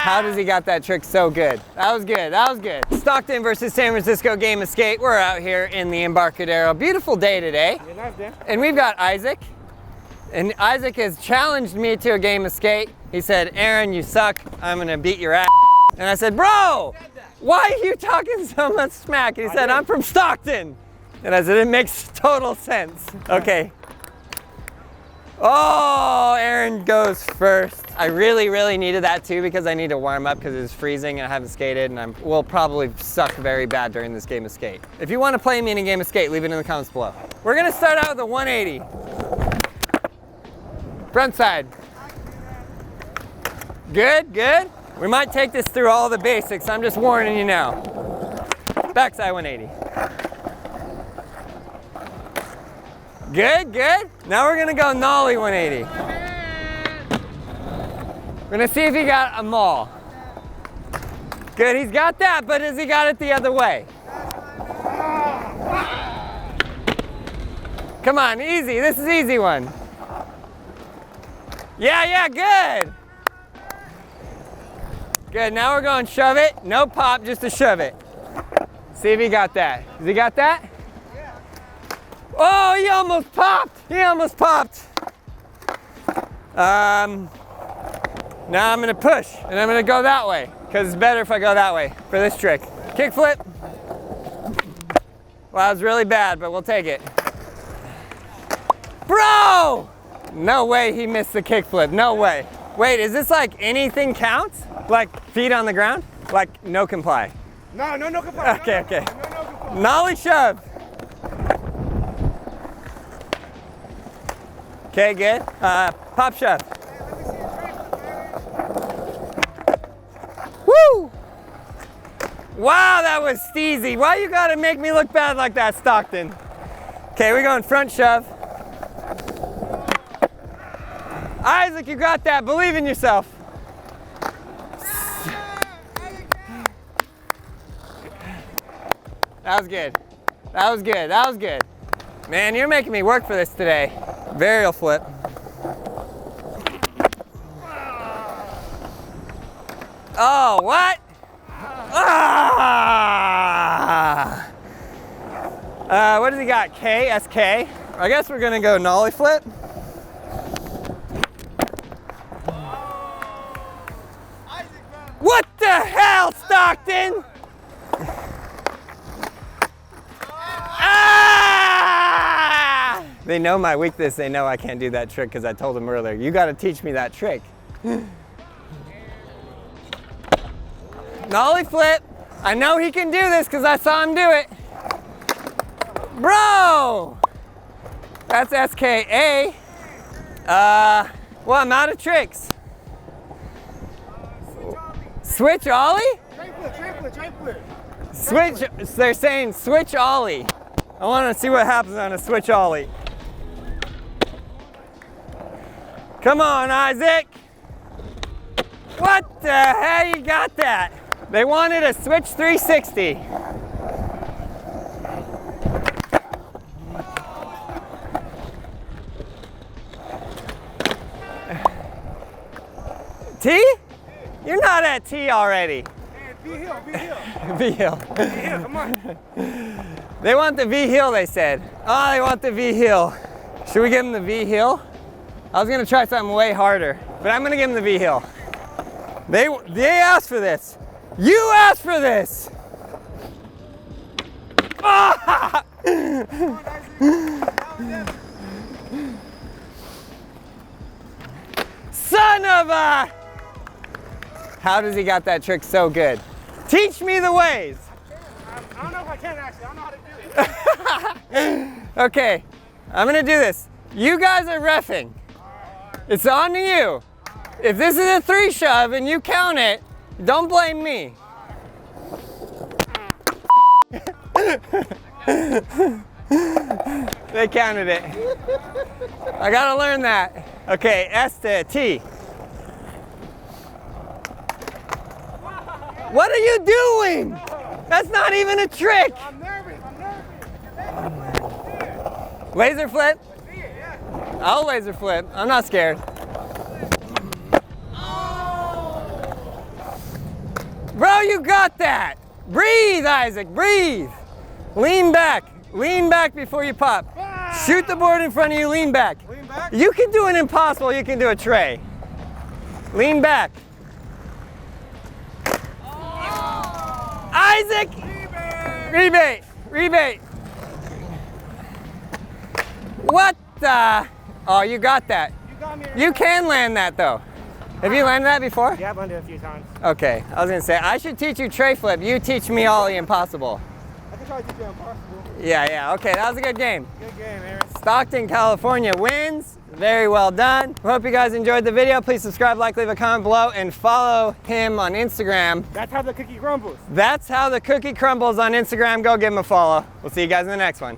How does he got that trick so good? That was good, that was good. Stockton versus San Francisco game of skate. We're out here in the Embarcadero. Beautiful day today. And we've got Isaac. And Isaac has challenged me to a game of skate. He said, Aaron, you suck. I'm gonna beat your ass. And I said, bro, why are you talking so much smack? And he said, I'm from Stockton. And I said, it makes total sense. Okay. Oh, Aaron goes first. I really needed that too because I need to warm up because it was freezing and I haven't skated and I will probably suck very bad during this game of skate. If you want to play me in a game of skate, leave it in the comments below. We're gonna start out with a 180. Front side. Good, good. We might take this through all the basics. I'm just warning you now. Backside 180. Good, good. Now we're gonna go nollie 180. We're gonna see if he got a maul. Good, he's got that, but has he got it the other way? Come on, easy, this is easy one. Yeah, good. Good, now we're going shove it. No pop, just to shove it. See if he got that. Has he got that? Yeah. Oh, he almost popped. He almost popped. Now I'm gonna push, and I'm gonna go that way, because it's better if I go that way for this trick. Kick flip. Well, that was really bad, but we'll take it. Bro! No way he missed the kick flip, no way. Wait, is this like anything counts? Like feet on the ground? Like no comply? No comply. Okay, no, okay. No comply. Nollie shove. Okay, good. Pop shove. Woo! Wow, that was steezy. Why you gotta make me look bad like that, Stockton? Okay, we're going front shove. Isaac, you got that. Believe in yourself. That was good. That was good. That was good. Man, you're making me work for this today. Varial flip. Oh, what? Ah! What does he got? K, SK? I guess we're gonna go nollie flip. What the hell, Stockton? Ah! They know my weakness. They know I can't do that trick because I told them earlier, you got to teach me that trick. Nollie flip. I know he can do this because I saw him do it. Bro! That's SKA. Well, I'm out of tricks. Switch ollie? Tray flip. Switch, they're saying switch ollie. I want to see what happens on a switch ollie. Come on, Isaac. What the hell, you got that? They wanted a switch 360. T? You're not at T already. V-heel. V-heel. V-heel, come on. They want the V-heel, they said. Oh, they want the V-heel. Should we give them the V-heel? I was gonna try something way harder, but I'm gonna give them the V-heel. They asked for this. You asked for this. Ah! Son of a... How does he got that trick so good? Teach me the ways. I don't know if I can actually. I don't know how to do it. Okay, I'm gonna do this. You guys are reffing. It's on to you. If this is a 3 shove and you count it, don't blame me. They counted it. I gotta learn that. Okay, S to T. What are you doing? That's not even a trick. I'm nervous. Laser flip? I'll laser flip. I'm not scared. you got that. Breathe, Isaac, breathe. Lean back before you pop. Shoot the board in front of you, lean back. Lean back? You can do an impossible, you can do a tray. Lean back. Oh. Isaac! Rebate. What the? Oh, you got that. You got me. You can land that though. Have you landed that before? Yeah, I've landed it a few times. Okay, I was gonna say, I should teach you tray flip. You teach me all the impossible. I can try to teach you impossible. Yeah, okay, that was a good game. Good game, Aaron. Stockton, California wins. Very well done. Hope you guys enjoyed the video. Please subscribe, like, leave a comment below, and follow him on Instagram. That's how the cookie crumbles. That's how the cookie crumbles on Instagram. Go give him a follow. We'll see you guys in the next one.